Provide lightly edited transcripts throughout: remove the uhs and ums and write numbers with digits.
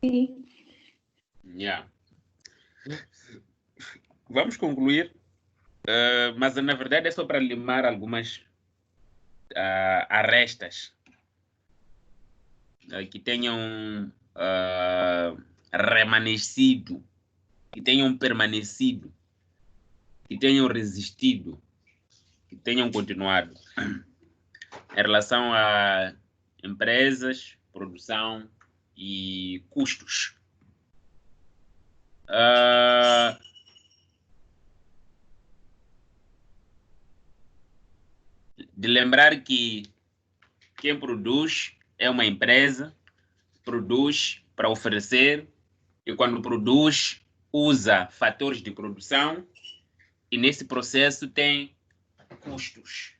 Sim. Yeah. Vamos concluir, mas na verdade é só para limar algumas arestas que tenham remanescido, que tenham permanecido, que tenham resistido, que tenham continuado em relação a empresas, produção e custos. De lembrar que quem produz é uma empresa, produz para oferecer, e quando produz, usa fatores de produção, e nesse processo tem custos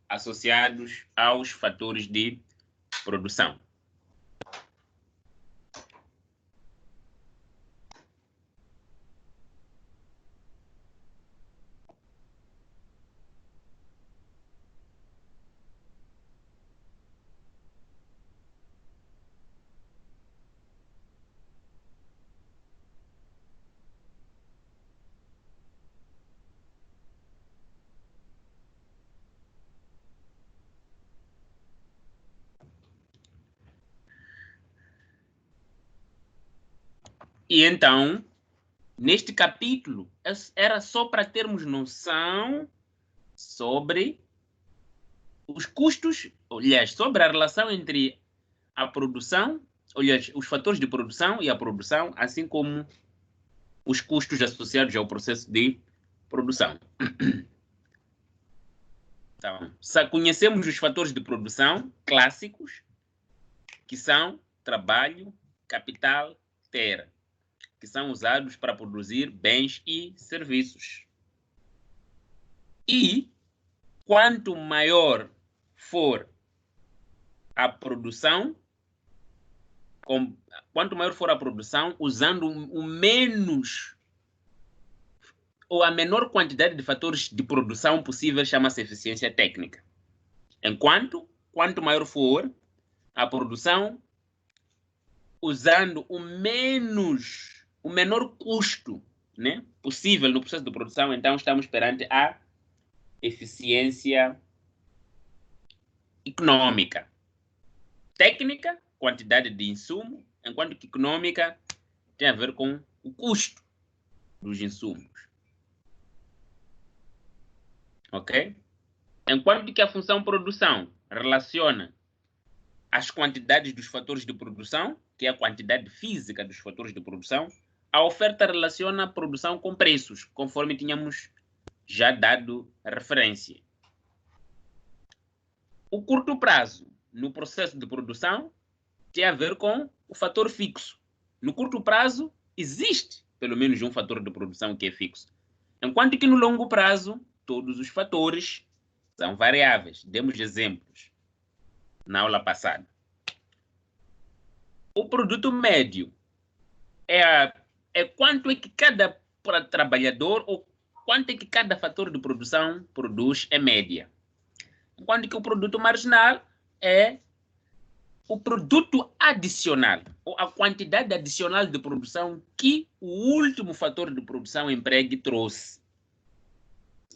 associados aos fatores de produção. E então, neste capítulo, era só para termos noção sobre os custos, aliás, sobre a relação entre a produção, aliás, os fatores de produção e a produção, assim como os custos associados ao processo de produção. Então, conhecemos os fatores de produção clássicos, que são trabalho, capital, terra, que são usados para produzir bens e serviços. E quanto maior for a produção, usando o menos ou a menor quantidade de fatores de produção possível, chama-se eficiência técnica. Quanto maior for a produção, usando o menor custo, né, possível no processo de produção, então estamos perante a eficiência econômica. Técnica, quantidade de insumo, enquanto que econômica tem a ver com o custo dos insumos. Ok? Enquanto que a função produção relaciona as quantidades dos fatores de produção, que é a quantidade física dos fatores de produção, a oferta relaciona a produção com preços, conforme tínhamos já dado referência. O curto prazo no processo de produção tem a ver com o fator fixo. No curto prazo, existe pelo menos um fator de produção que é fixo. Enquanto que no longo prazo, todos os fatores são variáveis. Demos exemplos na aula passada. O produto médio é quanto é que cada trabalhador ou quanto é que cada fator de produção produz em média. Enquanto que o produto marginal é o produto adicional, ou a quantidade adicional de produção que o último fator de produção empregue trouxe.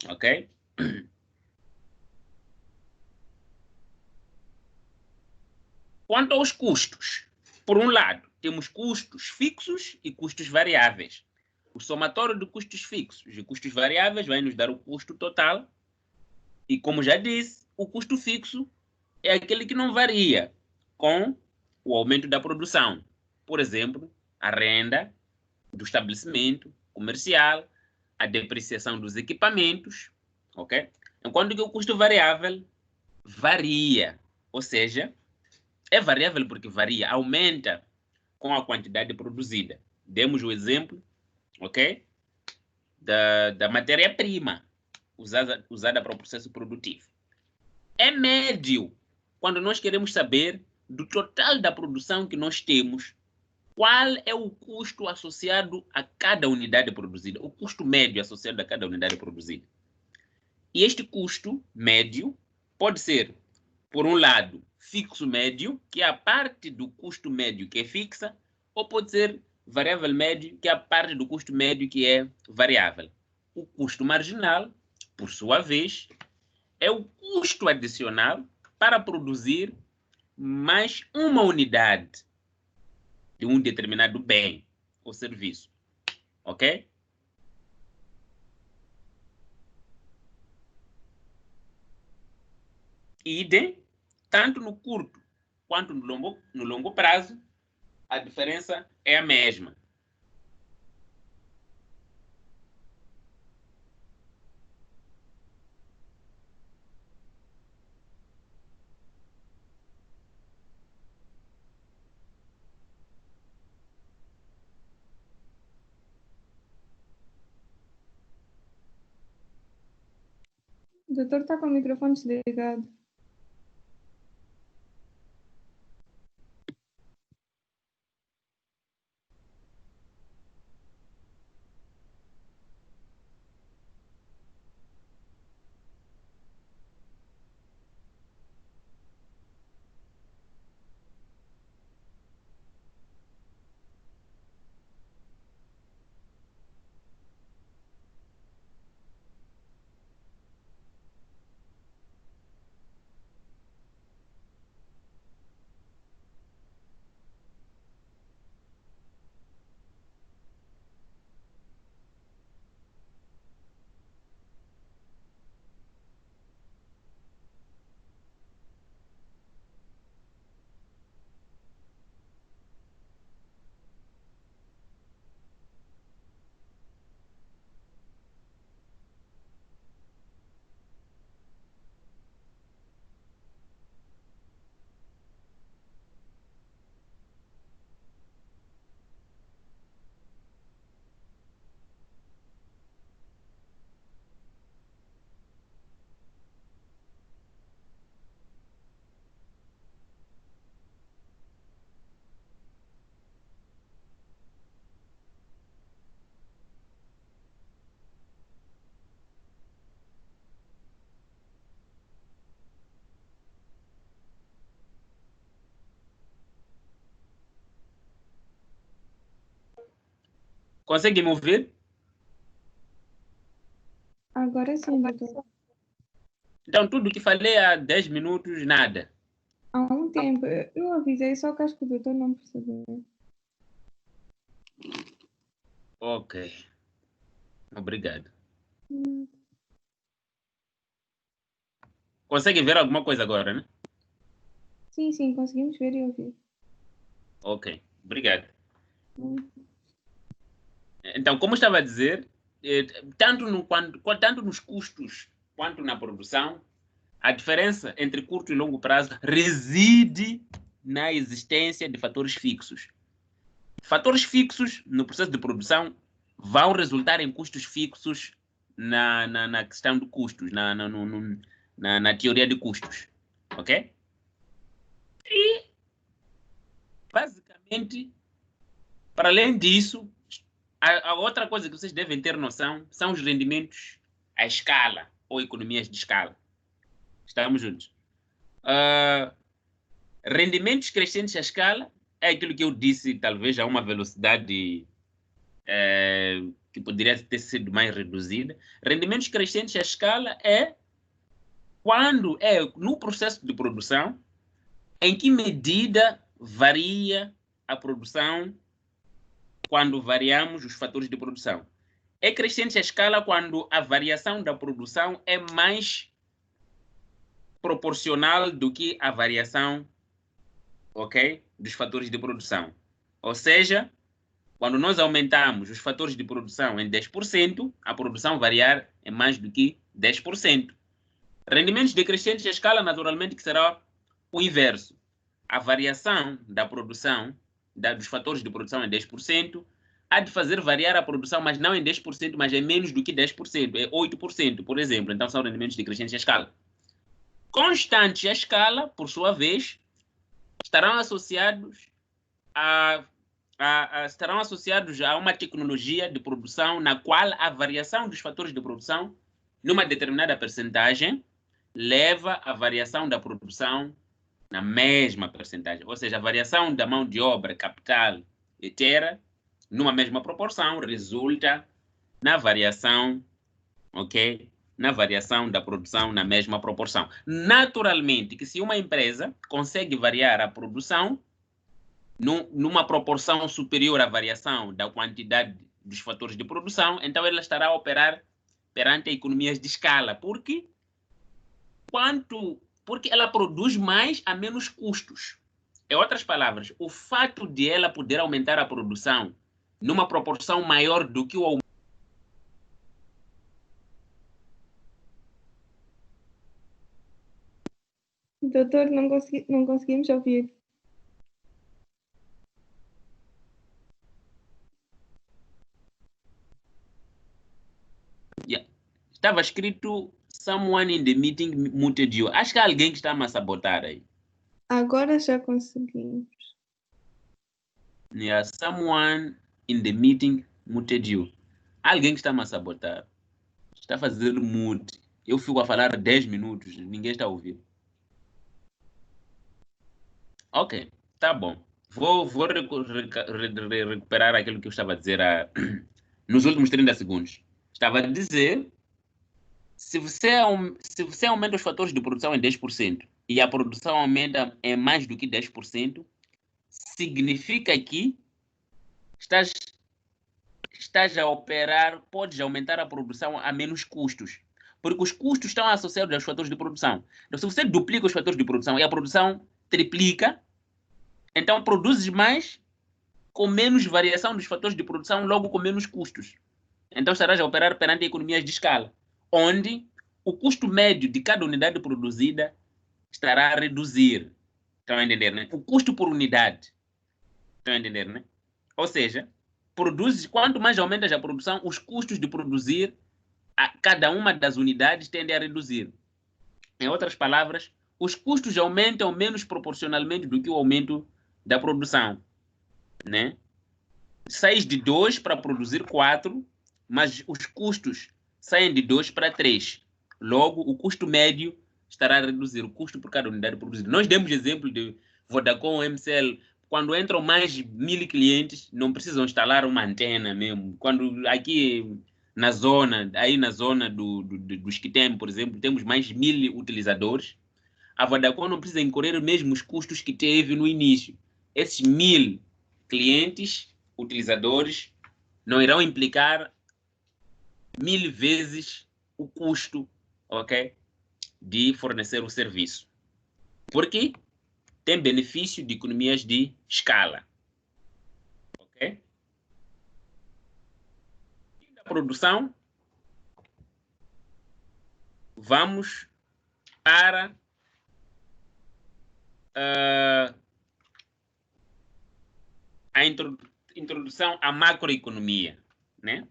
Ok? Quanto aos custos, por um lado, temos custos fixos e custos variáveis. O somatório de custos fixos e custos variáveis vai nos dar o custo total. E, como já disse, o custo fixo é aquele que não varia com o aumento da produção. Por exemplo, a renda do estabelecimento comercial, a depreciação dos equipamentos, ok? Enquanto que o custo variável varia, ou seja, é variável porque varia, aumenta com a quantidade produzida. Demos o exemplo, ok? Da matéria-prima usada para o processo produtivo. É médio quando nós queremos saber do total da produção que nós temos, qual é o custo associado a cada unidade produzida, o custo médio associado a cada unidade produzida. E este custo médio pode ser, por um lado, fixo médio, que é a parte do custo médio que é fixa, ou pode ser variável médio, que é a parte do custo médio que é variável. O custo marginal, por sua vez, é o custo adicional para produzir mais uma unidade de um determinado bem ou serviço. Ok? Idem, tanto no curto quanto no longo prazo, a diferença é a mesma. O doutor está com o microfone desligado. Consegue me ouvir? Agora sim, doutor. Então, tudo que falei há 10 minutos, nada. Há um tempo, eu avisei, só que acho que o doutor não percebeu. Ok. Obrigado. Consegue ver alguma coisa agora, né? Sim, sim, conseguimos ver e ouvir. Ok. Obrigado. Então, como estava a dizer, tanto nos custos quanto na produção, a diferença entre curto e longo prazo reside na existência de fatores fixos. Fatores fixos no processo de produção vão resultar em custos fixos na questão de custos, na teoria de custos. Ok? E, basicamente, para além disso, a outra coisa que vocês devem ter noção são os rendimentos à escala ou economias de escala. Estamos juntos. Rendimentos crescentes à escala é aquilo que eu disse, talvez a uma velocidade que poderia ter sido mais reduzida. Rendimentos crescentes à escala é quando é no processo de produção, em que medida varia a produção quando variamos os fatores de produção. É crescente à escala quando a variação da produção é mais proporcional do que a variação, ok, dos fatores de produção. Ou seja, quando nós aumentamos os fatores de produção em 10%, a produção variar é mais do que 10%. Rendimentos decrescentes à escala, naturalmente, que será o inverso. A variação da produção, dos fatores de produção em 10%, há de fazer variar a produção, mas não em 10%, mas é menos do que 10%, é 8%, por exemplo. Então, são rendimentos decrescentes à escala. Constantes à escala, por sua vez, estarão associados a uma tecnologia de produção na qual a variação dos fatores de produção numa determinada percentagem leva à variação da produção na mesma percentagem. Ou seja, a variação da mão de obra, capital ter numa mesma proporção, resulta na variação, ok? Na variação da produção na mesma proporção. Naturalmente, que se uma empresa consegue variar a produção numa proporção superior à variação da quantidade dos fatores de produção, então ela estará a operar perante economias de escala, porque ela produz mais a menos custos. Em outras palavras, o fato de ela poder aumentar a produção numa proporção maior do que o aumento. Doutor, não conseguimos ouvir. Yeah. Estava escrito someone in the meeting muted you. Acho que há alguém que está a sabotar aí. Agora já conseguimos. Yeah, someone in the meeting muted you. Alguém que está a sabotar. Está a fazer mute. Eu fico a falar 10 minutos, ninguém está a ouvir. Ok, tá bom. Vou recuperar aquilo que eu estava a dizer nos últimos 30 segundos. Estava a dizer, se você aumenta os fatores de produção em 10% e a produção aumenta em mais do que 10%, significa que estás a operar, podes aumentar a produção a menos custos. Porque os custos estão associados aos fatores de produção. Então, se você duplica os fatores de produção e a produção triplica, então produzes mais com menos variação dos fatores de produção, logo com menos custos. Então estarás a operar perante economias de escala, onde o custo médio de cada unidade produzida estará a reduzir. Estão a entender, né? O custo por unidade. Estão a entender, né? Ou seja, quanto mais aumentas a produção, os custos de produzir a cada uma das unidades tendem a reduzir. Em outras palavras, os custos aumentam menos proporcionalmente do que o aumento da produção, né? Sais de 2 para produzir 4, mas os custos saem de 2 para 3. Logo, o custo médio estará a reduzir, o custo por cada unidade produzida. Nós demos exemplo de Vodacom, MCL. Quando entram mais de 1000 clientes, não precisam instalar uma antena mesmo. Quando aqui na zona, dos que tem, por exemplo, temos mais de 1000 utilizadores, a Vodacom não precisa incorrer os mesmos custos que teve no início. Esses 1000 clientes, utilizadores, não irão implicar 1000 vezes o custo, ok, de fornecer o serviço. Porque tem benefício de economias de escala. Ok? Da produção, vamos para a introdução à macroeconomia, né?